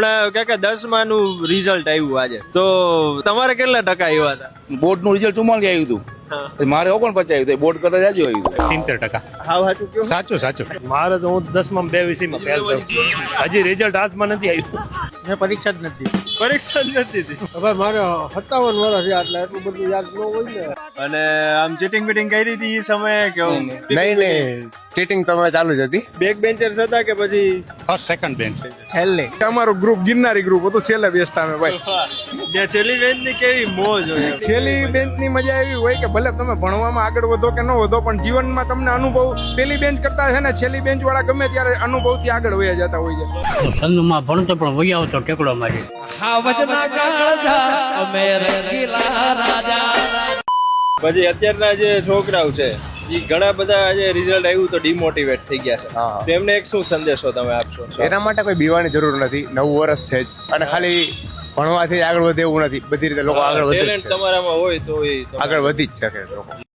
હમણાં કે 10મા નું રિઝલ્ટ આવ્યું આજે, તો તમારે કેટલા ટકા આવ્યા હતા? બોર્ડ નું રિઝલ્ટ 44 આવ્યું હતું, મારે 49 આવ્યું હતું. બોર્ડ કરતા જાજુ આવ્યું હતું 70%. હાવ સાચું કયો? સાચું. મારે તો હું 10માં 2 વિષયમાં ફેલ છું. હજી રિઝલ્ટ હાથમાં નથી આવ્યું. મેં પરીક્ષા જ નથી. પરીક્ષા જ નથી દીધી. હવે મારે 57 વર્ષ છે, એટલે એટલું બધું યાદ ન હોય ને. અને આમ ચીટિંગ બીટિંગ કરી હતી એ સમયે કેવું? નહીં ચીટિંગ તો ચાલુ જ હતી. બેક બેન્ચર્સ હતા કે પછી ફર્સ્ટ સેકન્ડ બેન્ચ. છેલ્લે અમારું ગ્રુપ ગિરનારી ગ્રુપ હતું, છેલ્લે બેસતા અમે ભાઈ. ત્યાં છેલ્લી બેન્ચ ની કેવી મોજ હોય? છેલ્લી બેન્ચ ની મજા એવી હોય કે ભલે તમે ભણવામાં આગળ વધો કે ન વધો, પણ જીવનમાં તમને અનુભવ પેલી બેન્ચ કરતા છે ને છેલ્લી બેન્ચ વાળા ગમે ત્યારે અનુભવથી આગળ વયા જતા હોય છે. સંધમાં ભણતો પણ વહી આવતો ટેકડો મારી. પછી અત્યારના જે છોકરાઓ છે એ ઘણા બધા આજે રિઝલ્ટ આવ્યું તો ડિમોટિવેટ થઈ ગયા છે, તો એમને એક શું સંદેશો તમે આપશો? એના માટે કોઈ બીવાની જરૂર નથી. 9 વર્ષ છે જ, અને ખાલી ભણવાથી આગળ વધે એવું નથી. બધી રીતે લોકો આગળ વધી જ ટેલેન્ટ છે, તમારામાં હોય તો એ આગળ વધી જ શકે લોકો.